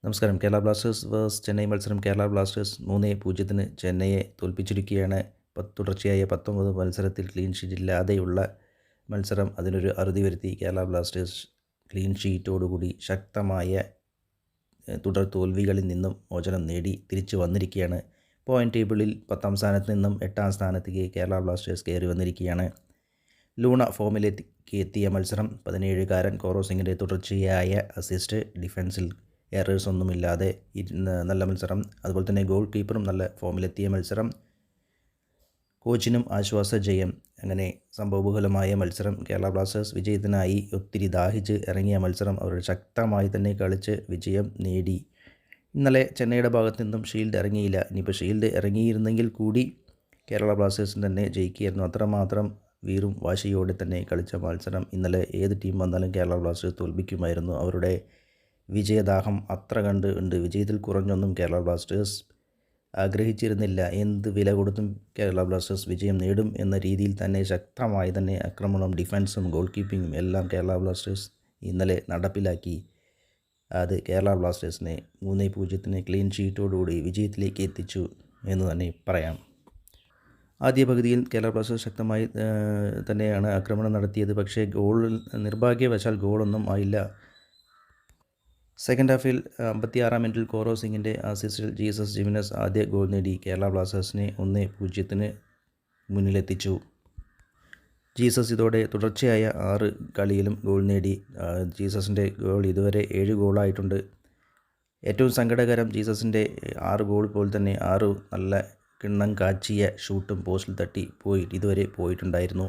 നമസ്കാരം. Kerala Blasters verse Chennai മത്സരം Kerala Blasters 3-0 ചെന്നൈയെ തോൽപ്പിച്ചിരിക്കുകയാണ്. തുടർച്ചയായ 19 മത്സരത്തിൽ ക്ലീൻ ഷീറ്റ് ഇല്ലാതെയുള്ള മത്സരം അതിനൊരു അറുതി വരുത്തി. കേരള ബ്ലാസ്റ്റേഴ്സ് ക്ലീൻ ഷീറ്റോടുകൂടി ശക്തമായ തുടർ തോൽവികളിൽ നിന്നും മോചനം നേടി തിരിച്ചു വന്നിരിക്കുകയാണ്. പോയിൻ്റ് ടേബിളിൽ 10ാം സ്ഥാനത്ത് നിന്നും 8ാം സ്ഥാനത്തേക്ക് കേരള ബ്ലാസ്റ്റേഴ്സ് കയറി വന്നിരിക്കുകയാണ്. ലൂണ ഫോമിലേക്ക് എത്തിയ മത്സരം 17-കാരൻ കോറോ സിംഗിൻ്റെ തുടർച്ചയായ അസിസ്റ്റ്, ഡിഫൻസിൽ എറേഴ്സ് ഒന്നുമില്ലാതെ നല്ല മത്സരം. അതുപോലെ തന്നെ ഗോൾ കീപ്പറും നല്ല ഫോമിലെത്തിയ മത്സരം, കോച്ചിനും ആശ്വാസ ജയം. അങ്ങനെ സംഭവബഹുലമായ മത്സരം. കേരള ബ്ലാസ്റ്റേഴ്സ് വിജയത്തിനായി ഒത്തിരി ദാഹിച്ച് ഇറങ്ങിയ മത്സരം അവർ ശക്തമായി തന്നെ കളിച്ച് വിജയം നേടി. ഇന്നലെ ചെന്നൈയുടെ ഭാഗത്തു നിന്നും ഷീൽഡ് ഇറങ്ങിയില്ല. ഇനിയിപ്പോൾ ഷീൽഡ് ഇറങ്ങിയിരുന്നെങ്കിൽ കൂടി കേരള ബ്ലാസ്റ്റേഴ്സിന് തന്നെ ജയിക്കുകയായിരുന്നു. അത്രമാത്രം വീറും വാശിയോടെ തന്നെ കളിച്ച മത്സരം. ഇന്നലെ ഏത് ടീം വന്നാലും കേരള ബ്ലാസ്റ്റേഴ്സ് തോൽപ്പിക്കുമായിരുന്നു. അവരുടെ വിജയദാഹം അത്ര കണ്ട് ഉണ്ട്. വിജയത്തിൽ കുറഞ്ഞൊന്നും കേരള ബ്ലാസ്റ്റേഴ്സ് ആഗ്രഹിച്ചിരുന്നില്ല. എന്ത് വില കൊടുത്തും കേരള ബ്ലാസ്റ്റേഴ്സ് വിജയം നേടും എന്ന രീതിയിൽ തന്നെ ശക്തമായി തന്നെ ആക്രമണം, ഡിഫൻസും ഗോൾ കീപ്പിങ്ങും എല്ലാം കേരള ബ്ലാസ്റ്റേഴ്സ് ഇന്നലെ നടപ്പിലാക്കി. അത് കേരള ബ്ലാസ്റ്റേഴ്സിനെ 3-0 ക്ലീൻ ഷീറ്റോടുകൂടി വിജയത്തിലേക്ക് എത്തിച്ചു എന്ന് തന്നെ പറയാം. ആദ്യ പകുതിയിൽ കേരള ബ്ലാസ്റ്റേഴ്സ് ശക്തമായി തന്നെയാണ് ആക്രമണം നടത്തിയത്. പക്ഷേ നിർഭാഗ്യവശാൽ ഗോളൊന്നും ആയില്ല. സെക്കൻഡ് ഹാഫിൽ 56-ാം മിനിറ്റിൽ കോറോ സിംഗിൻ്റെ അസിസ്റ്റിൽ ജീസസ് ജിമിനസ് ആദ്യ ഗോൾ നേടി കേരള ബ്ലാസ്റ്റേഴ്സിനെ 1-0 മുന്നിലെത്തിച്ചു. ജീസസ് ഇതോടെ തുടർച്ചയായ 6 കളിയിലും ഗോൾ നേടി. ജീസസിൻ്റെ ഗോൾ ഇതുവരെ 7 ഗോളായിട്ടുണ്ട്. ഏറ്റവും സങ്കടകരം, ജീസസിൻ്റെ 6 ഗോൾ പോലെ തന്നെ 6 നല്ല കിണ്ണം കാച്ചിയ ഷൂട്ടും പോസ്റ്റിൽ തട്ടി ഇതുവരെ പോയിട്ടുണ്ടായിരുന്നു.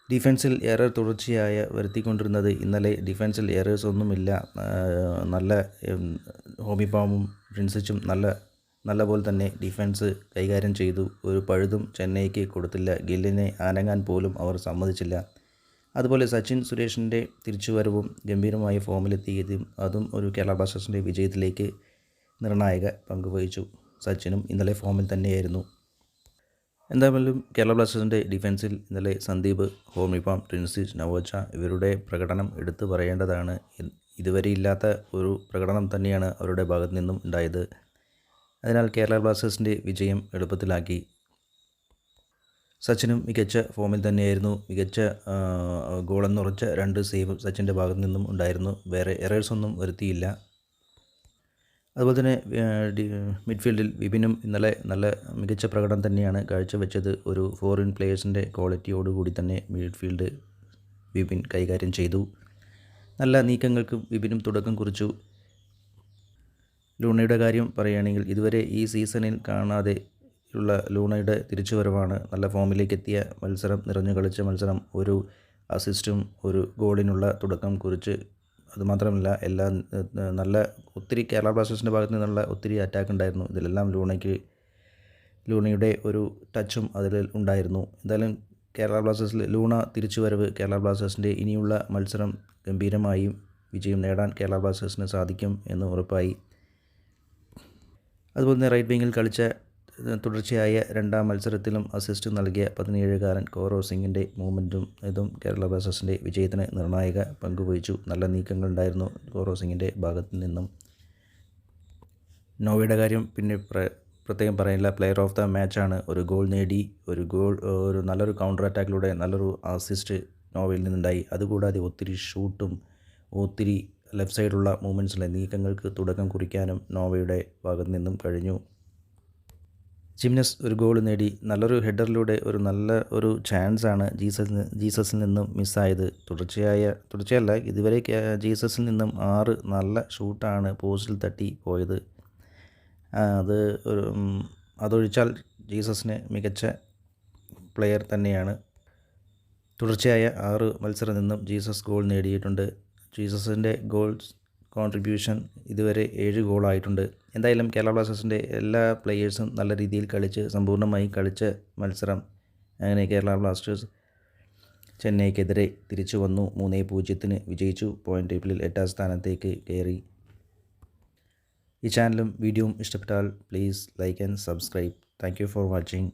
ഡിഫൻസിൽ എറർ തുടർച്ചയായ വരുത്തിക്കൊണ്ടിരുന്നത്. ഇന്നലെ ഡിഫൻസിൽ എറേഴ്സ് ഒന്നുമില്ല. നല്ല ഹോമിപ്പാമും പ്രിൻസിച്ചും നല്ല പോലെ തന്നെ ഡിഫൻസ് കൈകാര്യം ചെയ്തു. ഒരു പഴുതും ചെന്നൈക്ക് കൊടുത്തില്ല. ഗില്ലിനെ അനങ്ങാൻ പോലും അവർ സമ്മതിച്ചില്ല. അതുപോലെ സച്ചിൻ സുരേഷിൻ്റെ തിരിച്ചുവരവും ഗംഭീരമായ ഫോമിലെത്തിയതും അതും ഒരു കേരള ബ്ലാസ്റ്റേഴ്സിൻ്റെ വിജയത്തിലേക്ക് നിർണായക പങ്കുവഹിച്ചു. സച്ചിനും ഇന്നലെ ഫോമിൽ തന്നെയായിരുന്നു. എന്തായാലും കേരള ബ്ലാസ്റ്റേഴ്സിൻ്റെ ഡിഫൻസിൽ ഇന്നലെ സന്ദീപ്, ഹോമിപ്പാം, പ്രിൻസിച്ച്, നവോച്ച ഇവരുടെ പ്രകടനം എടുത്തു പറയേണ്ടതാണ്. ഇതുവരെ ഇല്ലാത്ത ഒരു പ്രകടനം തന്നെയാണ് അവരുടെ ഭാഗത്തു നിന്നും ഉണ്ടായത്. അതിനാൽ കേരള ബ്ലാസ്റ്റേഴ്സിൻ്റെ വിജയം എളുപ്പത്തിലാക്കി. സച്ചിനും മികച്ച ഫോമിൽ തന്നെയായിരുന്നു. മികച്ച ഗോളെന്നുറച്ച 2 സേവും സച്ചിൻ്റെ ഭാഗത്തു നിന്നും ഉണ്ടായിരുന്നു. വേറെ എറേഴ്സൊന്നും വരുത്തിയില്ല. അതുപോലെ തന്നെ മിഡ്ഫീൽഡിൽ വിപിനും ഇന്നലെ നല്ല മികച്ച പ്രകടനം തന്നെയാണ് കാഴ്ചവെച്ചത്. ഒരു ഫോറിൻ പ്ലേയേഴ്സിൻ്റെ ക്വാളിറ്റിയോടുകൂടി തന്നെ മിഡ്ഫീൽഡ് വിപിൻ കൈകാര്യം ചെയ്തു. നല്ല നീക്കങ്ങൾക്ക് വിപിനും തുടക്കം കുറിച്ചു. ലൂണയുടെ കാര്യം പറയുകയാണെങ്കിൽ ഇതുവരെ ഈ സീസണിൽ കാണാതെ ഉള്ള ലൂണയുടെ തിരിച്ചുവരവാണ്. നല്ല ഫോമിലേക്ക് എത്തിയ മത്സരം, നിറഞ്ഞു കളിച്ച മത്സരം, ഒരു അസിസ്റ്റും ഒരു ഗോളിനുള്ള തുടക്കം കുറിച്ച്. അതുമാത്രമല്ല നല്ല ഒത്തിരി കേരള ബ്ലാസ്റ്റേഴ്സിൻ്റെ ഭാഗത്തു നിന്നുള്ള ഒത്തിരി അറ്റാക്ക് ഉണ്ടായിരുന്നു. ഇതിലെല്ലാം ലൂണയുടെ ഒരു ടച്ചും അതിൽ ഉണ്ടായിരുന്നു. എന്തായാലും കേരള ബ്ലാസ്റ്റേഴ്സിൽ ലൂണ തിരിച്ചുവരവ് കേരള ബ്ലാസ്റ്റേഴ്സിൻ്റെ ഇനിയുള്ള മത്സരം ഗംഭീരമായും വിജയം നേടാൻ കേരള ബ്ലാസ്റ്റേഴ്സിന് സാധിക്കും എന്ന് ഉറപ്പായി. അതുപോലെ തന്നെ റൈറ്റ് വിങ്ങിൽ കളിച്ച തുടർച്ചയായ 2ാം മത്സരത്തിലും അസിസ്റ്റ് നൽകിയ 17-കാരൻ കോറോ സിംഗിൻ്റെ മൂവ്മെൻറ്റും ഇതും കേരള ബ്ലാസ്റ്റേഴ്സിൻ്റെ വിജയത്തിന് നിർണായക പങ്കുവഹിച്ചു. നല്ല നീക്കങ്ങളുണ്ടായിരുന്നു കോറോ സിംഗിൻ്റെ ഭാഗത്തു നിന്നും. നോവയുടെ കാര്യം പിന്നെ പ്രത്യേകം പറയാനില്ല. പ്ലെയർ ഓഫ് ദ മാച്ചാണ്. ഒരു ഗോൾ നേടി, ഒരു നല്ലൊരു കൗണ്ടർ അറ്റാക്കിലൂടെ നല്ലൊരു അസിസ്റ്റ് നോവയിൽ നിന്നുണ്ടായി. അതുകൂടാതെ ഒത്തിരി ഷൂട്ടും ഒത്തിരി ലെഫ്റ്റ് സൈഡുള്ള മൂവ്മെൻറ്റ്സിലെ നീക്കങ്ങൾക്ക് തുടക്കം കുറിക്കാനും നോവയുടെ ഭാഗത്തു നിന്നും കഴിഞ്ഞു. ജിംനസ് ഒരു ഗോൾ നേടി. നല്ലൊരു ഹെഡറിലൂടെ ഒരു ചാൻസാണ് ജീസസിൽ നിന്നും മിസ്സായത്. തുടർച്ചയല്ല ഇതുവരെ ജീസസിൽ നിന്നും 6 നല്ല ഷൂട്ടാണ് പോസ്റ്റിൽ തട്ടി പോയത്. അതൊഴിച്ചാൽ ജീസസിന് മികച്ച പ്ലെയർ തന്നെയാണ്. തുടർച്ചയായ 6 മത്സരം നിന്നും ജീസസ് ഗോൾ നേടിയിട്ടുണ്ട്. ജീസസിൻ്റെ ഗോൾസ് കോൺട്രിബ്യൂഷൻ ഇതുവരെ 7 ഗോളായിട്ടുണ്ട്. എന്തായാലും കേരള ബ്ലാസ്റ്റേഴ്സിൻ്റെ എല്ലാ പ്ലെയേഴ്സും നല്ല രീതിയിൽ സമ്പൂർണ്ണമായി കളിച്ച മത്സരം. അങ്ങനെ കേരള ബ്ലാസ്റ്റേഴ്സ് ചെന്നൈക്കെതിരെ തിരിച്ചു വന്നു. 3-0 വിജയിച്ചു. പോയിൻ്റ് ടേബിളിൽ 8ാം സ്ഥാനത്തേക്ക് കയറി. ഈ ചാനലും വീഡിയോയും ഇഷ്ടപ്പെട്ടാൽ please like and subscribe. Thank you for watching.